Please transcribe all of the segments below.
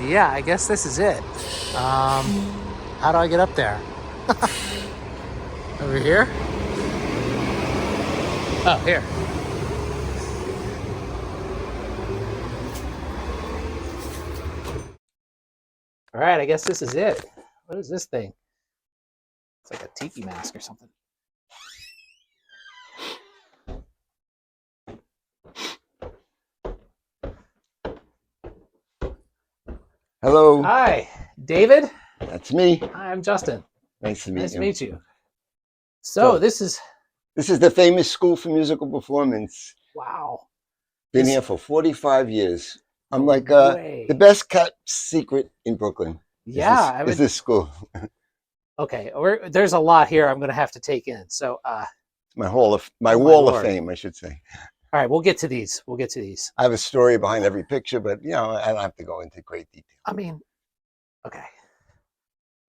Yeah, I guess this is it. How do I get up there? Over here? Oh, here. All right, I guess this is it. What is this thing? It's like a tiki mask or something. Hello. Hi, David. That's me. Hi, I'm Justin. Nice to meet you. Nice to meet you. So this is the famous School for Musical Performance. wow. Been here for 45 years. I'm No like way. the best kept secret in Brooklyn. Yeah, is this school. Okay, there's a lot here I'm going to have to take in. So, My wall of Lord. fame, I should say. All right, we'll get to these. I have a story behind every picture, but I don't have to go into great detail. I mean, okay.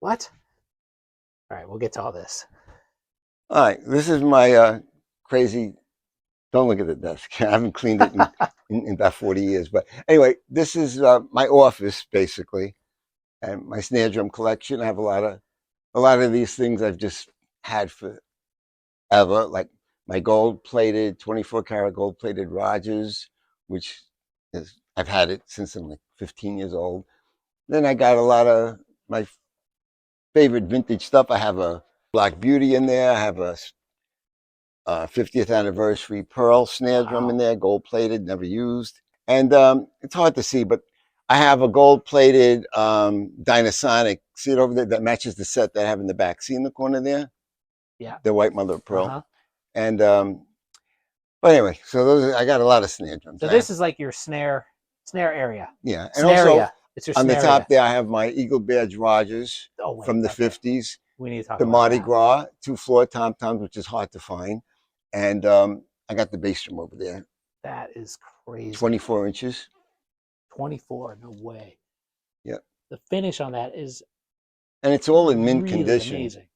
What? All right, we'll get to all this. All right, this is my crazy. Don't look at the desk. I haven't cleaned it in about 40 years. But anyway, this is my office basically, and my snare drum collection. I have a lot of these things I've just had forever, like my gold-plated 24-karat gold-plated Rogers, which is I've had it since I'm like 15 years old. Then I got a lot of my favorite vintage stuff. I have a Black Beauty in there. I have a 50th anniversary pearl snare drum in there, gold-plated, never used. And it's hard to see, but I have a gold-plated Dynasonic. See it over there? That matches the set that I have in the back. See in the corner there? Yeah. The white mother of pearl. And but anyway, so I got a lot of snare drums. So this is like your snare area. Yeah, and snare also area. It's your on the snare top area. there, I have my Eagle Badge Rogers from the 50s. We need to talk the about Mardi that. Gras 2-floor tom-toms, which is hard to find. And I got the bass drum over there. That is crazy. 24 inches. 24, no way. Yep. The finish on that is, and it's all in mint really condition. Amazing.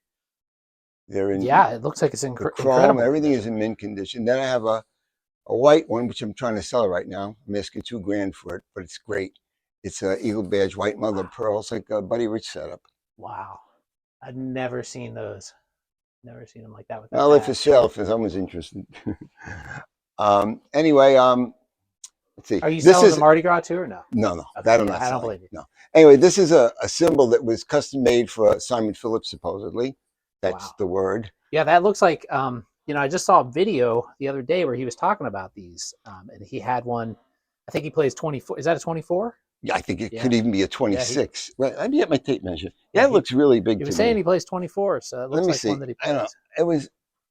They're in, yeah, it looks like it's chrome, incredible. everything is in mint condition. Then I have a white one, which I'm trying to sell right now. I'm asking $2,000 for it, but it's great. It's a Eagle Badge white mother of pearl. It's like a Buddy Rich setup. Wow, I've never seen those. Never seen them like that. With I'll let for sale if someone's interested. Anyway, let's see. Are you selling the Mardi Gras too, or no? No, Okay, that I'm not selling. I don't believe you. No. Anyway, this is a symbol that was custom made for Simon Phillips, supposedly. That's the word. Yeah, that looks like, I just saw a video the other day where he was talking about these, and he had one. I think he plays 24. Is that a 24? Yeah, I think it could even be a 26. Well, let me get my tape measure. Yeah, it looks really big to me. He was saying he plays 24, so it looks like one that he plays. I don't know.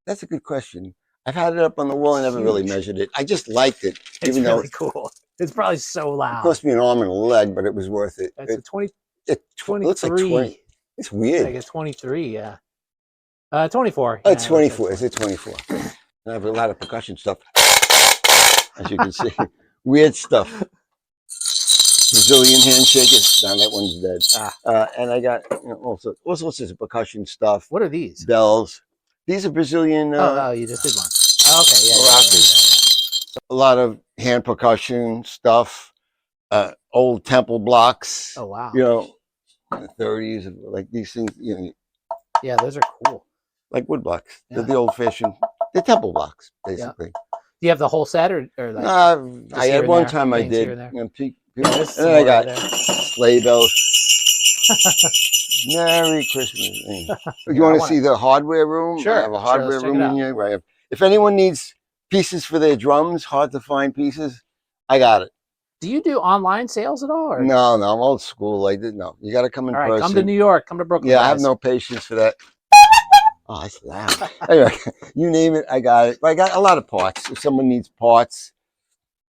That's a good question. I've had it up on the wall. I never really measured it. I just liked it. It's really cool. It's probably so loud. It cost me an arm and a leg, but it was worth it. It's a 20. It looks like 20. It's weird. Like it's 23, yeah. 24. Oh, it's 24. Is it 24? I have a lot of percussion stuff, as you can see. Weird stuff. Brazilian handshakers. Now that one's dead. And I got all sorts of percussion stuff. What are these? Bells. These are Brazilian. Oh, you just did one. Oh, okay, yeah. A lot of hand percussion stuff. Old temple blocks. Oh wow. In the 30s, like these things. Yeah, those are cool. Like wood blocks. Yeah. They're the old-fashioned. They're temple blocks, basically. Yeah. Do you have the whole set, or like? I had one time I did. And then I got sleigh bells. Merry Christmas. You want to see the hardware room? Sure. I have a hardware room in here. Right. If anyone needs pieces for their drums, hard to find pieces, I got it. Do you do online sales at all? Or? No, I'm old school. No, you got to come in person. Come to New York. Come to Brooklyn. Yeah, guys. I have no patience for that. Oh, that's loud. Anyway, you name it, I got it. But I got a lot of parts. If someone needs parts,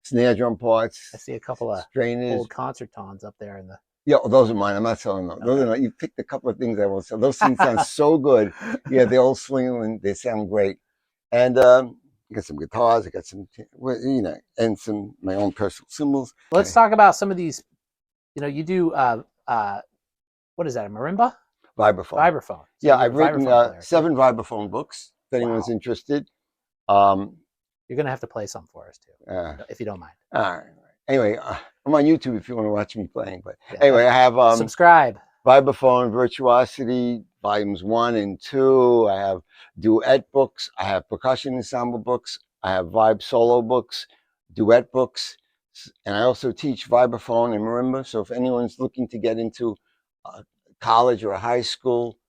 snare drum parts. I see a couple of strainers, old concert tons up there in the. Yeah, those are mine. I'm not selling them. Those are not, you picked a couple of things I will sell. Those things sound so good. Yeah, they all swing and they sound great. And I got some guitars. I got some, and some my own personal cymbals. Let's talk about some of these. You do what is that? A marimba? Vibraphone. Vibraphone. So yeah, I've written 7 vibraphone books. If anyone's interested, you're gonna have to play some for us too, if you don't mind. All right. Anyway, I'm I'm on YouTube if you want to watch me playing. But Yeah, anyway, I have subscribe. Vibraphone Virtuosity Volumes 1 and 2. I have duet books. I have percussion ensemble books. I have vibe solo books, duet books. And I also teach vibraphone and marimba. So if anyone's looking to get into college or a high school,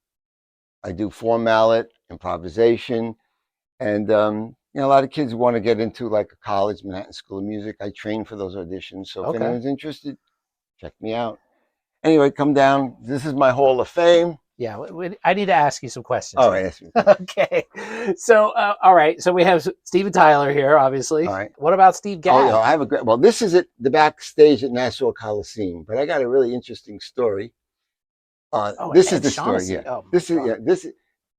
I do form mallet, improvisation. And, a lot of kids want to get into like a college, Manhattan School of Music. I train for those auditions. So if Okay. anyone's interested, check me out. Anyway, come down. This is my Hall of Fame. Yeah, I need to ask you some questions. All Here. right, ask me. Okay. So, all right. So we have Steven Tyler here, obviously. All right. What about Steve Gadd? Oh, yeah, I have a great. Well, this is at the backstage at Nassau Coliseum, but I got a really interesting story. This is the story. Yeah, Oh, this is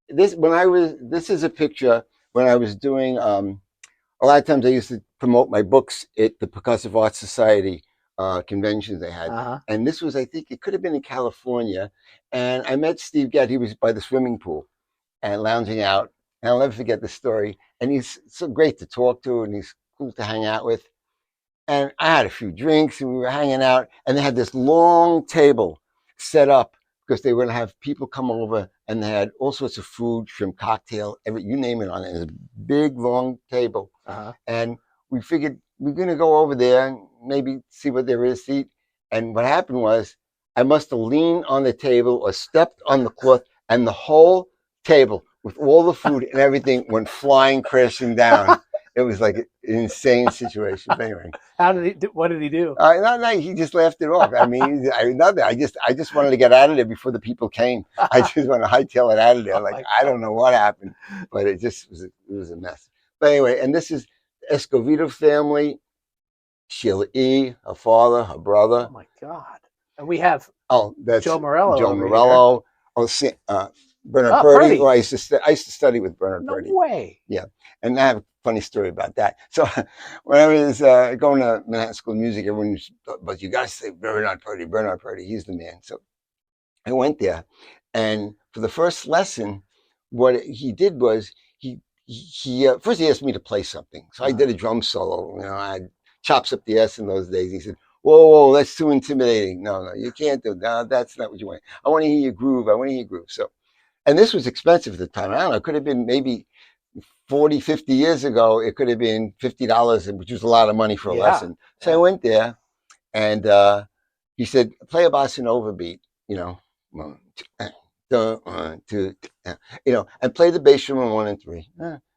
this when I was. This is a picture when I was doing. A lot of times I used to promote my books at the Percussive Arts Society conventions they had. Uh-huh. And this was, I think, it could have been in California. And I met Steve Gadd. He was by the swimming pool and lounging out. And I'll never forget the story. And he's so great to talk to, and he's cool to hang out with. And I had a few drinks, and we were hanging out. And they had this long table set up because they were going to have people come over, and they had all sorts of food, shrimp cocktail, you name it on it. It was a big, long table. Uh-huh. And we figured we're going to go over there and maybe see what there is to eat. And what happened was I must have leaned on the table or stepped on the cloth, and the whole table with all the food and everything went flying, crashing down. It was like an insane situation. But anyway, What did he do? no, he just laughed it off. I mean, nothing. I just wanted to get out of there before the people came. I just wanted to hightail it out of there. Oh, Like, I don't know what happened, but it was a mess. But anyway, and this is Escovedo family, Sheila E., her father, her brother. Oh my God! And we have That's Joe Morello. Joe over Morello. Bernard Oh, Purdy. Purdy. Well, I used to study with Bernard here. Purdy. No way. Yeah, and I have a funny story about that. So when I was going to Manhattan School of Music, everyone was, but you got to say Bernard Purdy. Bernard Purdy, he's the man. So I went there, and for the first lesson, what he did was first he asked me to play something. So I did a drum solo. I had chops up the ass in those days. He said, "Whoa, that's too intimidating. No, you can't do. No, that's not what you want. I want to hear you groove. I want to hear you groove." So, and this was expensive at the time. I don't know. It could have been maybe 40, 50 years ago. It could have been $50, which was a lot of money for a lesson. So I went there, and he said, "Play a bossa nova beat. 1, 2, and play the bass drum on 1 and 3.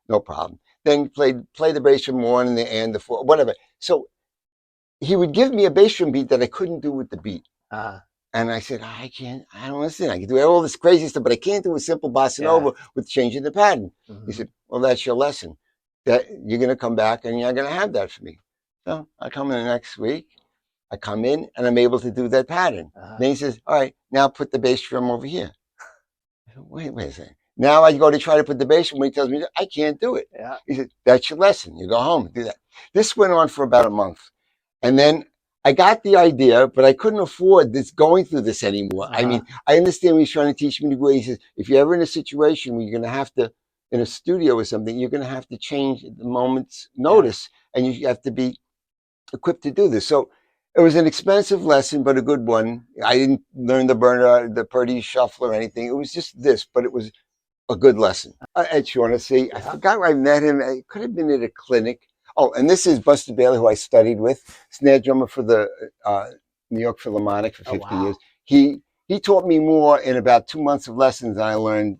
No problem. Then play the bass drum 1 and the 4, whatever." So he would give me a bass drum beat that I couldn't do with the beat. And I said, I don't listen. I can do all this crazy stuff, but I can't do a simple bossa nova with changing the pattern. He said, "Well, that's your lesson. That you're going to come back and you're going to have that for me." So I come in the next week. I come in and I'm able to do that pattern. Then he says, "All right, now put the bass drum over here." I said, wait a second. Now I go to try to put the bass drum. He tells me, "I can't do it." He said, "That's your lesson. You go home and do that." This went on for about a month. And then I got the idea, but I couldn't afford going through this anymore. I mean, I understand what he's trying to teach me to do. He says, if you're ever in a situation where you're going to have to, in a studio or something, you're going to have to change at the moment's notice, and you have to be equipped to do this. So it was an expensive lesson, but a good one. I didn't learn the Purdy shuffle or anything. It was just this, but it was a good lesson. At Shaughnessy, I forgot where I met him. It could have been at a clinic. Oh, and this is Buster Bailey, who I studied with, snare drummer for the New York Philharmonic for 50 years. He taught me more in about 2 months of lessons than I learned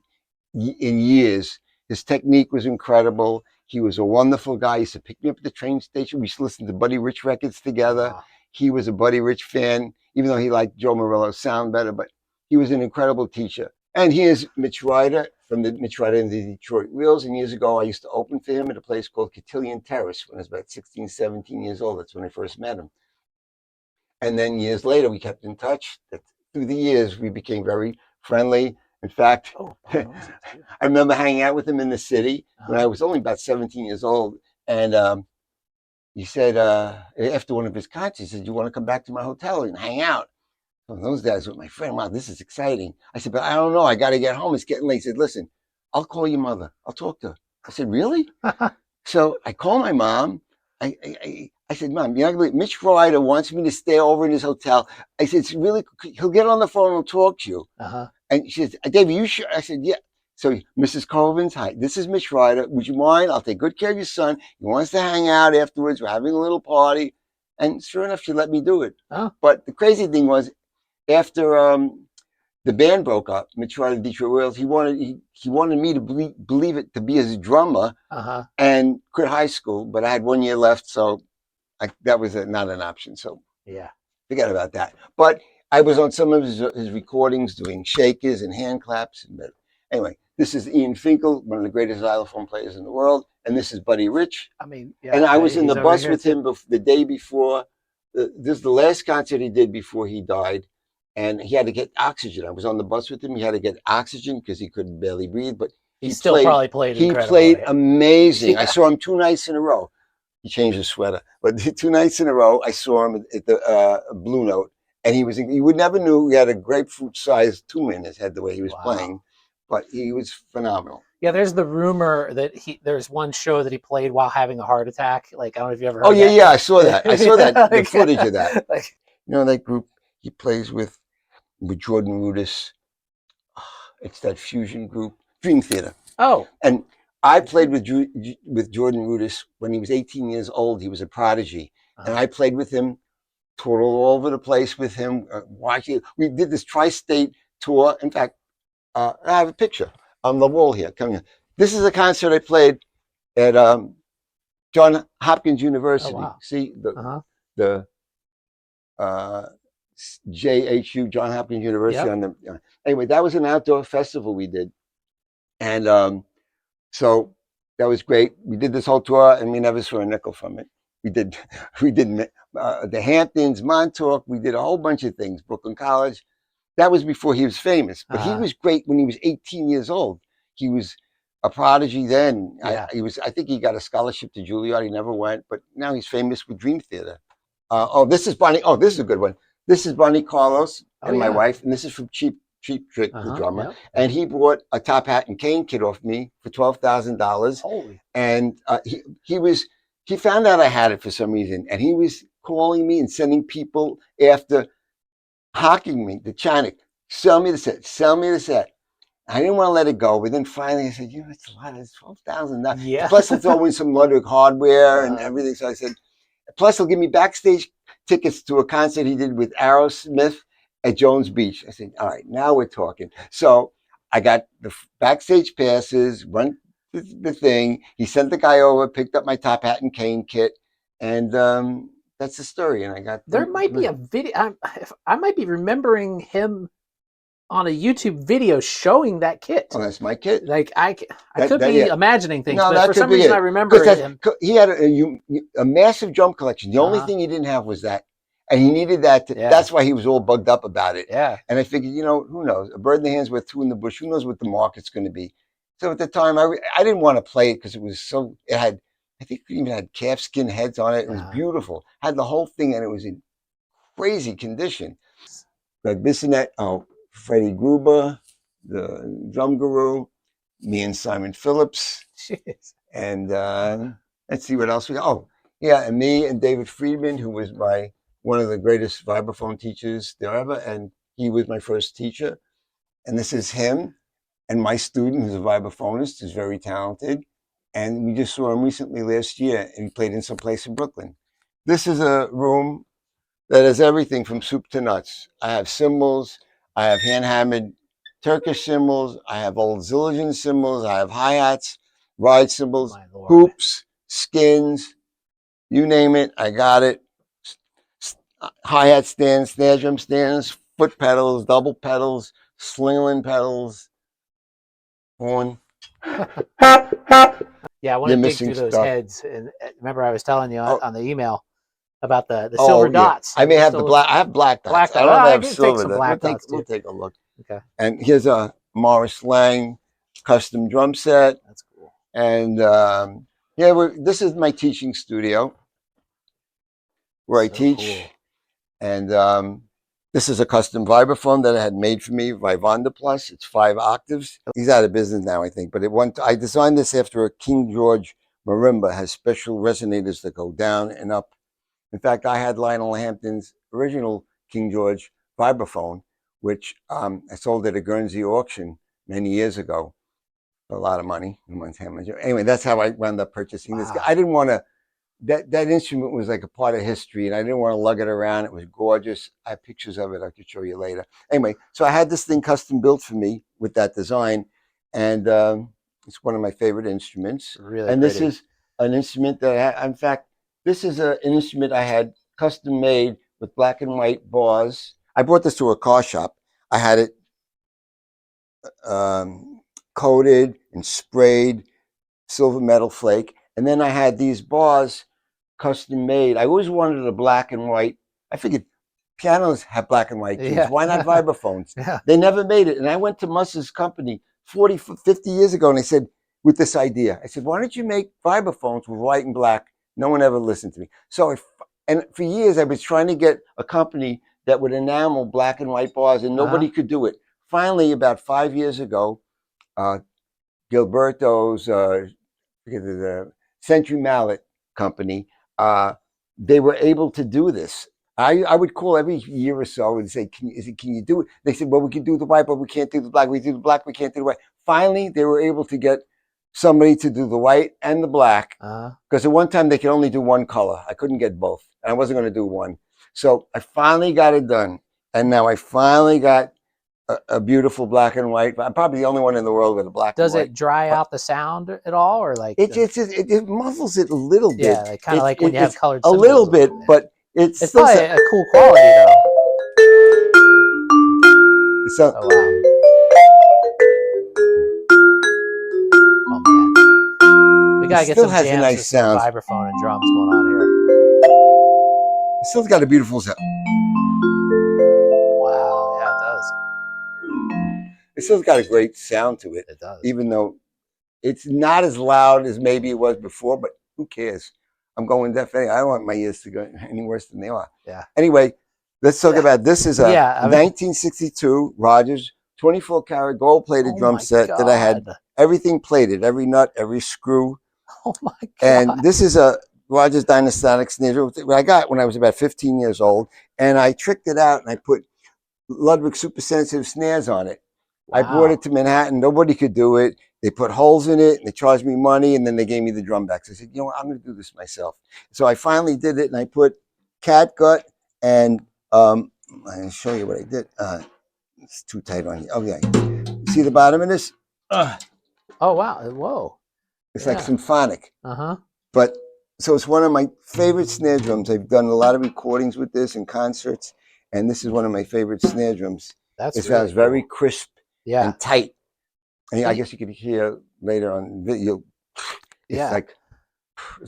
in years. His technique was incredible. He was a wonderful guy. He used to pick me up at the train station. We used to listen to Buddy Rich records together. He was a Buddy Rich fan, even though he liked Joe Morello's sound better, but he was an incredible teacher. And here's Mitch Ryder from the Mitch Ryder and the Detroit Wheels. And years ago, I used to open for him at a place called Cotillion Terrace when I was about 16, 17 years old. That's when I first met him. And then years later, we kept in touch. Through the years, we became very friendly. In fact, I remember hanging out with him in the city when I was only about 17 years old. And he said, after one of his concerts, he said, "You want to come back to my hotel and hang out?" So those days with my friend, wow, this is exciting. I said, "But I don't know. I got to get home. It's getting late." He said, "Listen, I'll call your mother. I'll talk to her." I said, "Really?" So I call my mom, I said, Mom, you're not gonna believe Mitch Ryder wants me to stay over in his hotel. I said, it's really, he'll get on the phone and he'll talk to you. Uh-huh. And she said, David, you sure? I said, yeah. So Mrs. Colvins, hi, this is Mitch Ryder. Would you mind? I'll take good care of your son. He wants to hang out afterwards. We're having a little party. And sure enough, she let me do it. Oh. But the crazy thing was, after the band broke up, Mitch Ryder, Detroit Royals, he wanted me to believe it to be his drummer and quit high school. But I had 1 year left, so that was not an option. So yeah, forget about that. But I was on some of his recordings doing shakers and hand claps. But anyway, this is Ian Finkel, one of the greatest xylophone players in the world. And this is Buddy Rich. I mean, yeah, and I was in the bus with him the day before. This is the last concert he did before he died. And he had to get oxygen. I was on the bus with him. He had to get oxygen because he could barely breathe. But he still probably played He played amazing. Yeah. I saw him 2 nights in a row. He changed his sweater. But 2 nights in a row, I saw him at the Blue Note. And you would never knew he had a grapefruit-sized tumor in his head the way he was playing. But he was phenomenal. Yeah, there's the rumor that there's one show that he played while having a heart attack. Like, I don't know if you ever heard that. Yeah, I saw that. I saw that, the footage of that. That group he plays with Jordan Rudess. It's that fusion group, Dream Theater. Oh. And I played with Jordan Rudess when he was 18 years old. He was a prodigy. And I played with him, toured all over the place with him, watching. We did this tri-state tour. In fact, I have a picture on the wall here. Come here. This is a concert I played at Johns Hopkins University. Oh, wow. See the JHU, Johns Hopkins University. Yep. Anyway, that was an outdoor festival we did, and so that was great. We did this whole tour, and we never saw a nickel from it. We did the Hamptons, Montauk. We did a whole bunch of things. Brooklyn College. That was before he was famous, but he was great when he was 18 years old. He was a prodigy then. Yeah. I think he got a scholarship to Juilliard. He never went, but now he's famous with Dream Theater. This is Bonnie. Oh, this is a good one. This is Bonnie Carlos and my wife, and this is from Cheap Trick, the drummer. Yep. And he bought a top hat and cane kit off me for $12,000. Holy! And he found out I had it for some reason, and he was calling me and sending people after, hawking me to China, sell me the set, sell me the set. I didn't want to let it go, but then finally I said, it's a lot, it's $12,000. Yeah. Plus it's always some Ludwig hardware and everything. So I said, plus he'll give me backstage tickets to a concert he did with Aerosmith at Jones Beach. I said, all right, now we're talking. So I got the backstage passes, run the thing. He sent the guy over, picked up my top hat and cane kit, and that's the story. And I got there might be a video. I might be remembering him on a YouTube video showing that kit. Oh, that's my kit. Like I could be imagining things, no, but for some reason I remember him. He had a massive drum collection. The only thing he didn't have was that, and he needed that. That's why he was all bugged up about it. Yeah. And I figured, who knows? A bird in the hand's worth 2 in the bush. Who knows what the market's going to be? So at the time, I didn't want to play it because it was so. It had, I think, it even had calfskin heads on it. It was beautiful. Had the whole thing, and it was in crazy condition. Greg Bissonette, Freddie Gruber, the drum guru, me and Simon Phillips. Jeez. And let's see what else we got. Oh, yeah, and me and David Friedman, who was one of the greatest vibraphone teachers there ever, and he was my first teacher. And this is him and my student, who's a vibraphonist, who's very talented. And we just saw him recently last year, and he played in some place in Brooklyn. This is a room that has everything from soup to nuts. I have cymbals. I have hand-hammered Turkish cymbals. I have old Zildjian cymbals. I have hi-hats, ride cymbals, hoops, skins, you name it, I got it. Hi-hat stands, snare drum stands, foot pedals, double pedals, slingerland pedals, horn. Yeah, I want to dig through those heads. And remember, I was telling you on the email about the silver dots. I may have the black. I have black dots. I don't have silver. We'll take a look. Okay. And here's a Morris Lang custom drum set. That's cool. And this is my teaching studio where I teach. Cool. And this is a custom vibraphone that I had made for me by Vonda Plus. It's 5 octaves. He's out of business now, I think. But I designed this after a King George marimba has special resonators that go down and up. In fact, I had Lionel Hampton's original King George vibraphone, which I sold at a Guernsey auction many years ago for a lot of money. Anyway, that's how I wound up purchasing this. Wow. I didn't want to. That instrument was like a part of history, and I didn't want to lug it around. It was gorgeous. I have pictures of it I could show you later. Anyway, so I had this thing custom built for me with that design, and it's one of my favorite instruments. Really and pretty. This is an instrument that in fact, this is an instrument I had custom made with black and white bars. I brought this to a car shop. I had it coated and sprayed silver metal flake, and then I had these bars custom made. I always wanted a black and white. I figured pianos have black and white keys. Yeah. Why not vibraphones? Yeah. They never made it. And I went to Muss's company 40, 50 years ago, and I said, with this idea, I said, why don't you make vibraphones with white and black? No one ever listened to me. So, and for years, I was trying to get a company that would enamel black and white bars, and nobody could do it. Finally, about 5 years ago, Gilberto's, the Century Mallet Company, they were able to do this. I would call every year or so and say, can you do it? They said, well, we can do the white, but we can't do the black. We do the black, we can't do the white. Finally, they were able to get somebody to do the white and the black, because at one time they could only do one color. I couldn't get both, and I wasn't going to do one. So I finally got it done, and now I finally got a beautiful black and white. I'm probably the only one in the world with a black and white. Does it dry out the sound at all, or like it muffles it a little bit? Yeah, like kind of like when you have colored a cymbals little bit, but it's still probably a cool quality though. So, oh wow! Oh man, we gotta get some has jams a nice with some sound. vibraphone and drums going on here. It still's got a beautiful sound. Wow, yeah, it does. It still's got a great sound to it. It does, even though it's not as loud as maybe it was before. But who cares? I'm going deaf anyway. I don't want my ears to go any worse than they are. Yeah. Anyway, let's talk about this. Is a 1962 Rogers 24-karat gold-plated drum set that I had everything plated, every nut, every screw. Oh my God! And this is a Rogers Dynastatic snare drum that I got when I was about 15 years old, and I tricked it out and I put Ludwig super sensitive snares on it. Wow. I brought it to Manhattan. Nobody could do it. They put holes in it and they charged me money, and then they gave me the drum backs. I said, you know what, I'm going to do this myself. So I finally did it, and I put catgut and I'll show you what I did. It's too tight on you. Okay. You see the bottom of this? Oh, wow. Whoa. It's like symphonic. Uh-huh. But so it's one of my favorite snare drums. I've done a lot of recordings with this and concerts, and this is one of my favorite snare drums. It sounds very crisp and tight. And I guess you could hear later on video. It's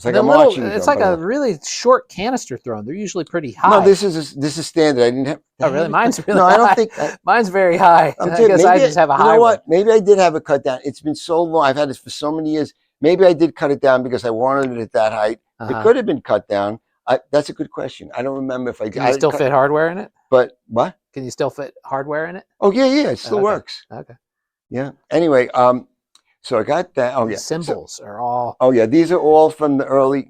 like a marching drum. It's like a really short canister throne. They're usually pretty high. No, this is standard. I didn't have. Oh, really? Mine's really high. No, I don't think. Mine's very high. I guess I just have a high one. You know what? Maybe I did have it cut down. It's been so long. I've had this for so many years. Maybe I did cut it down because I wanted it at that height. It could have been cut down. That's a good question. I don't remember if I did. Can you still fit hardware in it? But what? Can you still fit hardware in it? Oh yeah, it still works. Okay. Yeah. Anyway, so I got that. Oh yeah. The cymbals are all. Oh yeah, these are all from the early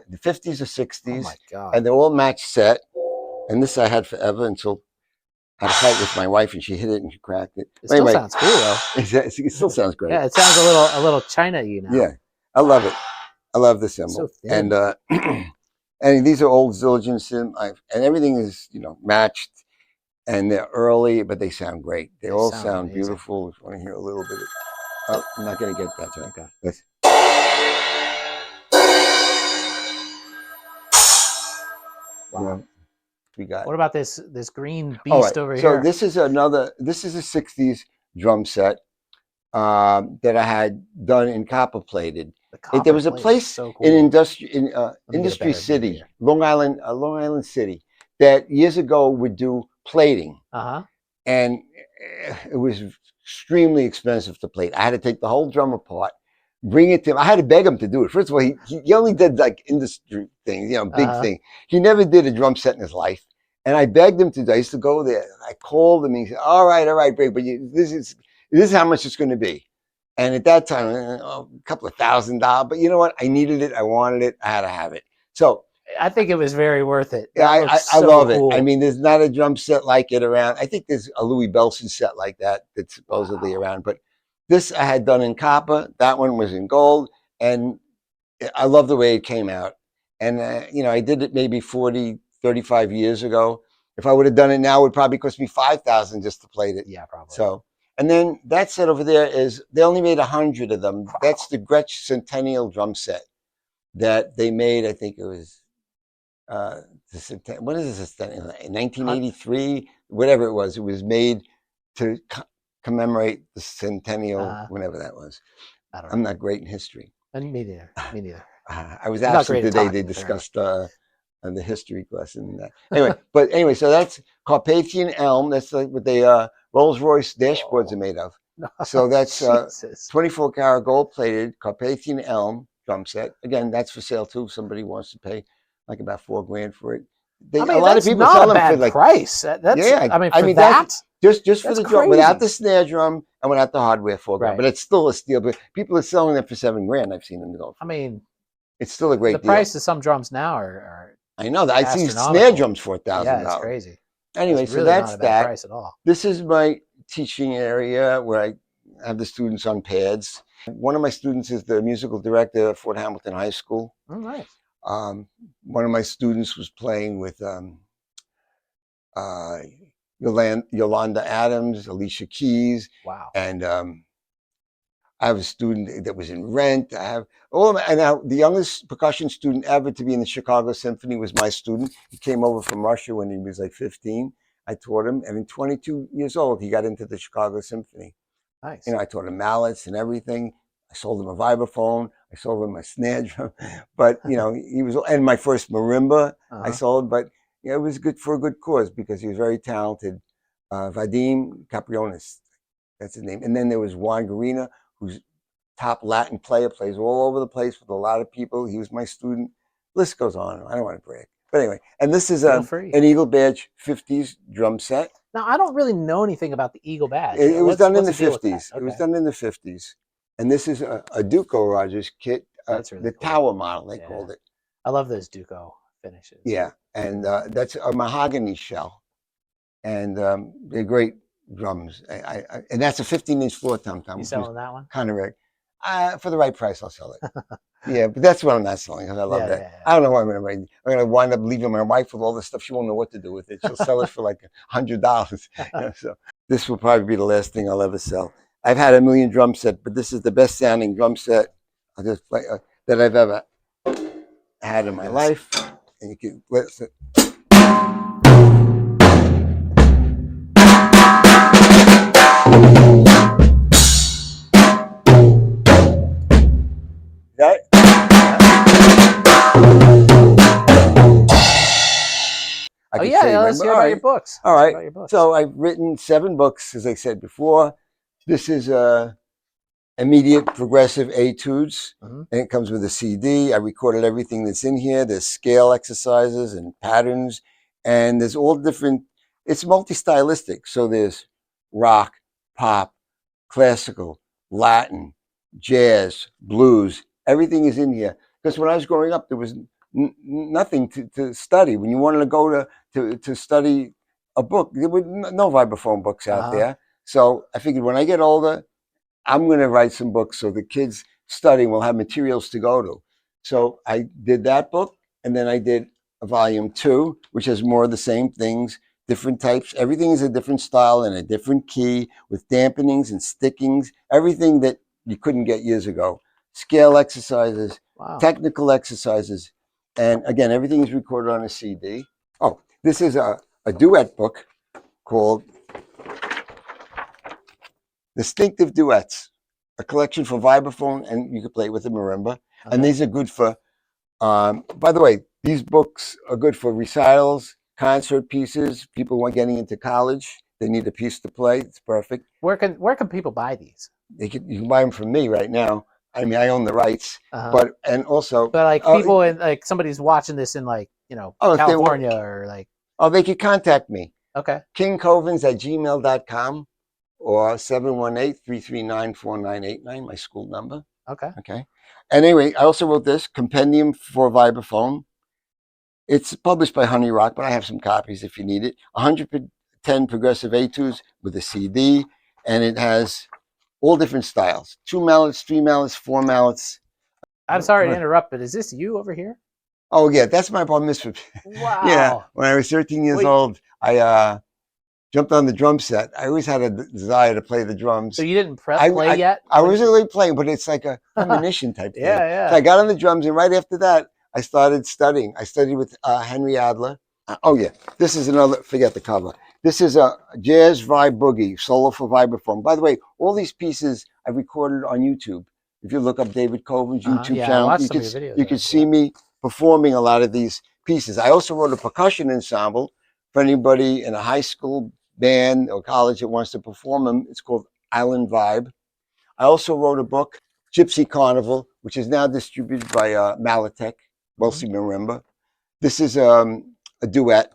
the 50s or 60s. Oh my God. And they're all matched set. And this I had forever until I had a fight with my wife and she hit it and she cracked it. It still sounds cool though. It still sounds great. Yeah, it sounds a little China-y now. Yeah, I love it. I love the cymbal. So thin. And and these are old Zildjian cymbals, and everything is matched, and they're early, but they sound great. They all sound beautiful. If you want to hear a little bit of, oh, I'm not going to get that. Sorry. Okay. Let's, wow. We got. What about this green beast over here? So this is a 60s drum set that I had done in copper plated. There was a place in Industry City, Long Island City, that years ago would do plating. And it was extremely expensive to plate. I had to take the whole drum apart, bring it to him. I had to beg him to do it. First of all, he only did like industry things, big thing. He never did a drum set in his life. And I begged him to do it. I used to go there. I called him and he said, all right, Greg, but this is how much it's going to be. And at that time, a couple of $1,000, but you know what? I needed it. I wanted it. I had to have it. So I think it was very worth it. yeah, That looks I so love it. cool. I mean, there's not a drum set like it around. I think there's a Louis Bellson set like that that's supposedly around, but this I had done in copper. That one was in gold, and I love the way it came out. And you know, I did it maybe 40, 35 years ago. If I would have done it now, it would probably cost me 5,000 just to play it. Yeah, probably. So, and then that set over there is they only made 100 of them. Wow. That's the Gretsch Centennial drum set that they made. I think it was what is this? 1983, whatever it was. It was made to commemorate the centennial, whenever that was. I don't know. I'm not great in history. And me neither. Me neither. I was You're not absent great at the day talking, they discussed the history lesson. Anyway, so that's Carpathian elm. That's like what the Rolls Royce dashboards are made of. So that's Jesus. 24 karat gold plated Carpathian elm drum set. Again, that's for sale too. If somebody wants to pay like about $4,000 for it. I mean, a lot of that's people not sell a them bad for like price. That's, yeah. I mean, for that, that's just for that's the drum crazy. without the snare drum and without the hardware, $4,000. Right. But it's still a steal. But people are selling them for $7,000. I've seen them go. I mean, it's still a great the deal. price of some drums now are I know that. I've seen astronomical. snare drums for $1,000. Yeah, it's crazy. Anyway, It's so really that's not a bad price at all. This is my teaching area where I have the students on pads. One of my students is the musical director at Fort Hamilton High School. Oh, nice. One of my students was playing with Yolanda Adams, Alicia Keys. Wow. And I have a student that was in Rent. I have and now the youngest percussion student ever to be in the Chicago Symphony was my student. He came over from Russia when he was like 15. I taught him, and in 22 years old, he got into the Chicago Symphony. Nice. You know, I taught him mallets and everything. I sold him a vibraphone. I sold him a snare drum. But you know, he was, and my first marimba I sold. But you know, it was good for a good cause because he was very talented. Vadim Caprionis, that's his name. And then there was Juan Garina, who's top Latin player, plays all over the place with a lot of people. He was my student. List goes on. I don't want to brag. But anyway, and this is an Eagle Badge 50s drum set. Now, I don't really know anything about the Eagle Badge. It was done in the 50s. Okay. It was done in the 50s. And this is a Duco Rogers kit, that's really the cool. Tower model, they called it. I love those Duco finishes. Yeah, and that's a mahogany shell. And they're great drums. And that's a 15-inch floor tom-tom. You selling that one? Kind of rare. For the right price, I'll sell it. Yeah, but that's what I'm not selling because I love that. Yeah. I don't know what I'm going to wind up leaving my wife with all this stuff. She won't know what to do with it. She'll sell it for like $100. So this will probably be the last thing I'll ever sell. I've had a million drum set, but this is the best sounding drum set that I've ever had in my life. And you can listen. Oh yeah, let's hear about your books. All right. So I've written 7 books, as I said before. This is Immediate Progressive Etudes, and it comes with a CD. I recorded everything that's in here. There's scale exercises and patterns, and there's all different. It's multi-stylistic. So there's rock, pop, classical, Latin, jazz, blues. Everything is in here. Because when I was growing up, there was nothing to study. When you wanted to go to study a book, there were no vibraphone books out there. So I figured when I get older, I'm going to write some books so the kids studying will have materials to go to. So I did that book, and then I did a volume 2, which has more of the same things, different types. Everything is a different style and a different key with dampenings and stickings, everything that you couldn't get years ago. Scale exercises, technical exercises. And again, everything is recorded on a CD. Oh, this is a duet book called Distinctive Duets, a collection for vibraphone, and you can play it with a marimba. Okay. And these are good for, by the way, these books are good for recitals, concert pieces. People want getting into college, they need a piece to play. It's perfect. Where can people buy these? You can buy them from me right now. I mean, I own the rights, but like people in like somebody's watching this in like California or like. Oh, they could contact me. Okay. KingCovens@gmail.com. or 718-339-4989, my school number. Okay. Okay. And anyway, I also wrote this Compendium for Vibraphone. It's published by Honey Rock, but I have some copies if you need it. 110 progressive etudes with a CD, and it has all different styles: 2 mallets, 3 mallets, 4 mallets. I'm sorry to interrupt, but is this you over here? Oh yeah, that's my bar mitzvah. Wow. Yeah, when I was 13 years Wait. old, I jumped on the drum set. I always had a desire to play the drums. So you didn't play yet? I wasn't really playing, but it's like a premonition type thing. Yeah. So I got on the drums, and right after that, I started studying. I studied with Henry Adler. Oh yeah, this is another. Forget the cover. This is a Jazz Vibe Boogie solo for vibraphone. By the way, all these pieces I recorded on YouTube. If you look up David Coven's YouTube channel, you can see me performing a lot of these pieces. I also wrote a percussion ensemble for anybody in a high school band or college that wants to perform them. It's called Island Vibe. I also wrote a book, Gypsy Carnival, which is now distributed by Malatek, mostly marimba. This is a duet,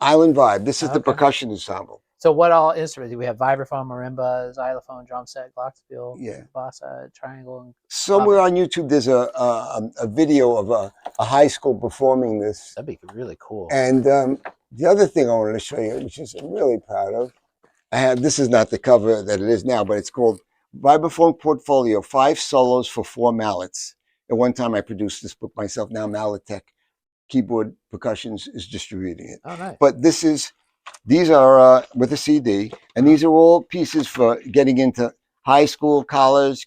Island Vibe. This is the percussion ensemble. So what all instruments? Do we have vibraphone, marimba, xylophone, drum set, glockenspiel, bassa, triangle? Somewhere on YouTube, there's a video of a high school performing this. That'd be really cool. And the other thing I wanted to show you, which is I'm really proud of, this is not the cover that it is now, but it's called Vibraphone Portfolio, 5 solos for 4 mallets. At one time I produced this book myself. Now Malatek Keyboard Percussions is distributing it. Oh, nice. But these are with a CD, and these are all pieces for getting into high school, college.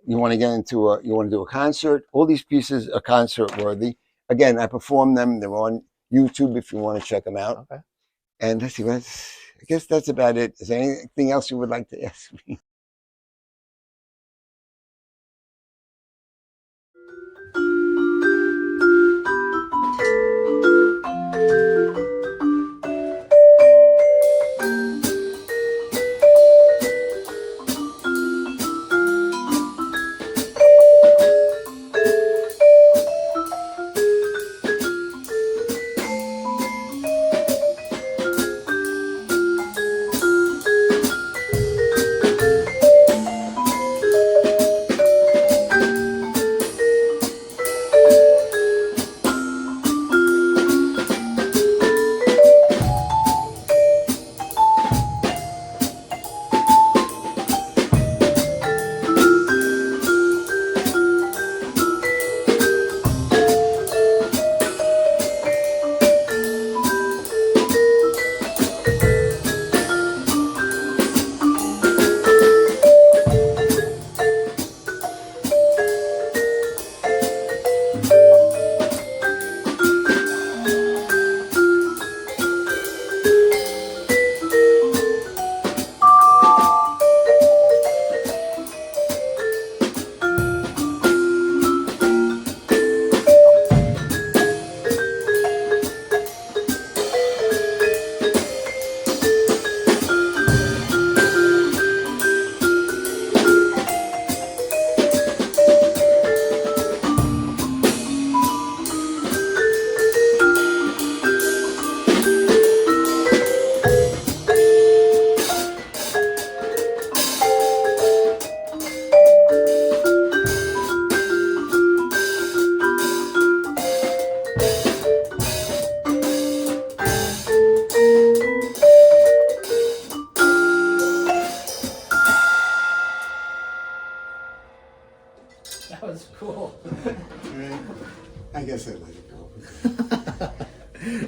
You want to get into you want to do a concert. All these pieces are concert worthy. Again, I perform them. They're on YouTube if you want to check them out. Okay. And let's see, I guess that's about it. Is there anything else you would like to ask me? That was cool. I guess I let it go.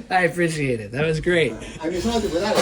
I appreciate it. That was great. I mean, it's hard to, without a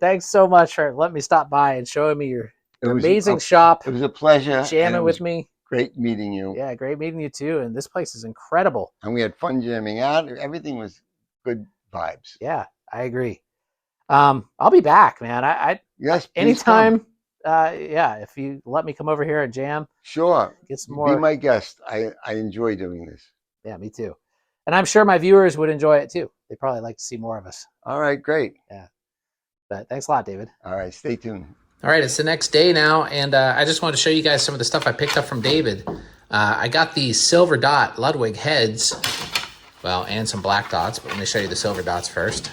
thanks so much for letting me stop by and showing me your amazing shop. It was a pleasure. Jamming with me. Great meeting you. Yeah, great meeting you too. And this place is incredible. And we had fun jamming out. Everything was good vibes. Yeah, I agree. I'll be back, man. Yes, anytime. Yeah, if you let me come over here and jam. Sure. Get some more. Be my guest. I enjoy doing this. Yeah, me too. And I'm sure my viewers would enjoy it too. They probably like to see more of us. All right, great. Yeah. But thanks a lot, David. All right, stay tuned. All right, it's the next day now, and I just wanted to show you guys some of the stuff I picked up from David. I got these silver dot Ludwig heads, well, and some black dots, but let me show you the silver dots first.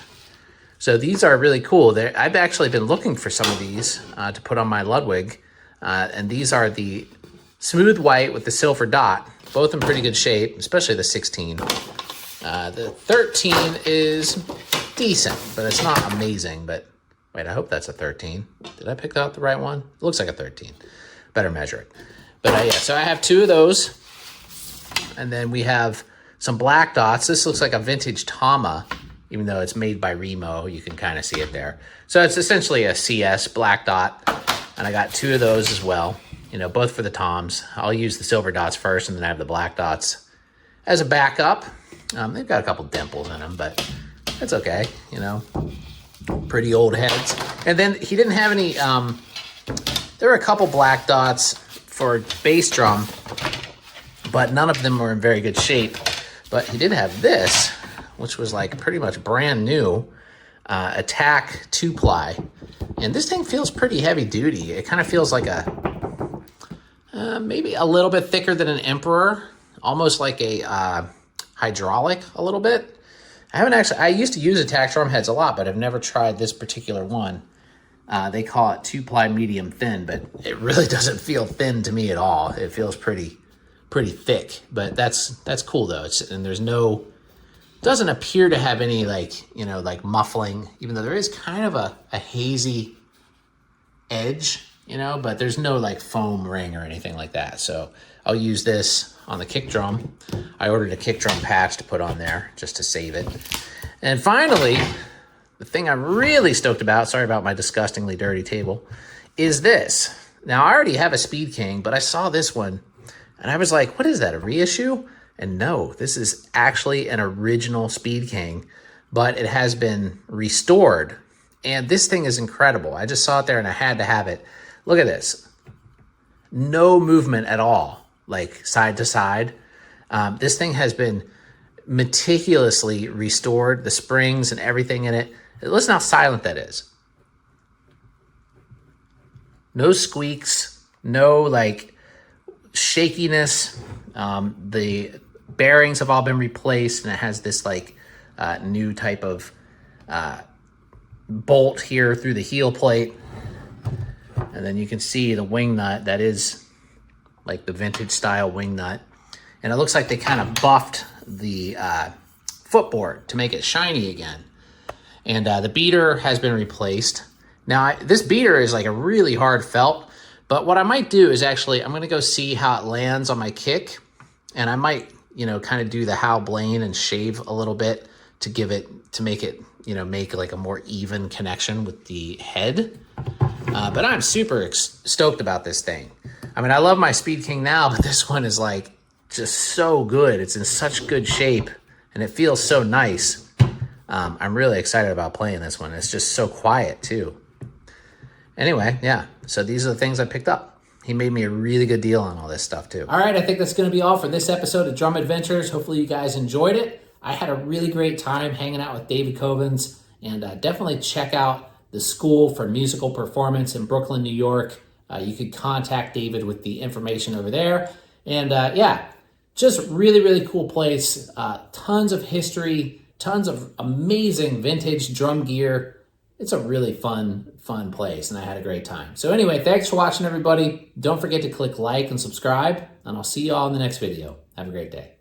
So these are really cool. I've actually been looking for some of these to put on my Ludwig, and these are the smooth white with the silver dot, both in pretty good shape, especially the 16. The 13 is decent, but it's not amazing. But wait, I hope that's a 13. Did I pick out the right one? It looks like a 13. Better measure it. But yeah, so I have two of those. And then we have some black dots. This looks like a vintage Tama, even though it's made by Remo. You can kind of see it there. So it's essentially a CS black dot. And I got two of those as well, you know, both for the Toms. I'll use the silver dots first, and then I have the black dots as a backup. They've got a couple dimples in them, but that's okay, you know. Pretty old heads. And then he didn't have any, there were a couple black dots for bass drum, but none of them were in very good shape. But he did have this, which was like pretty much brand new, Attack 2-ply. And this thing feels pretty heavy duty. It kind of feels like a, maybe a little bit thicker than an Emperor, almost like a hydraulic a little bit. I used to use Attack drum heads a lot, but I've never tried this particular one. They call it 2-ply medium thin, but it really doesn't feel thin to me at all. It feels pretty thick, but that's cool though. And there's doesn't appear to have any like muffling, even though there is kind of a hazy edge, but there's no like foam ring or anything like that. So I'll use this on the kick drum. I ordered a kick drum patch to put on there just to save it. And finally, the thing I'm really stoked about, sorry about my disgustingly dirty table, is this. Now, I already have a Speed King, but I saw this one, and I was like, what is that, a reissue? And no, this is actually an original Speed King, but it has been restored. And this thing is incredible. I just saw it there, and I had to have it. Look at this. No movement at all, like side to side. This thing has been meticulously restored, the springs and everything in it. Listen how silent that is. No squeaks, no like shakiness. The bearings have all been replaced, and it has this like new type of bolt here through the heel plate. And then you can see the wing nut that is like the vintage style wing nut. And it looks like they kind of buffed the footboard to make it shiny again. And the beater has been replaced. Now, this beater is like a really hard felt, but what I might do is actually, I'm gonna go see how it lands on my kick, and I might, kind of do the Hal Blaine and shave a little bit to make it, make like a more even connection with the head. But I'm super stoked about this thing. I mean, I love my Speed King now, but this one is like just so good. It's in such good shape, and it feels so nice. I'm really excited about playing this one. It's just so quiet too. Anyway, yeah, so these are the things I picked up. He made me a really good deal on all this stuff too. All right, I think that's going to be all for this episode of Drum Adventures. Hopefully you guys enjoyed it. I had a really great time hanging out with David Covens, and definitely check out the School for Musical Performance in Brooklyn, New York. You could contact David with the information over there. And yeah, just really, really cool place. Tons of history, tons of amazing vintage drum gear. It's a really fun place, and I had a great time. So anyway, thanks for watching, everybody. Don't forget to click like and subscribe, and I'll see you all in the next video. Have a great day.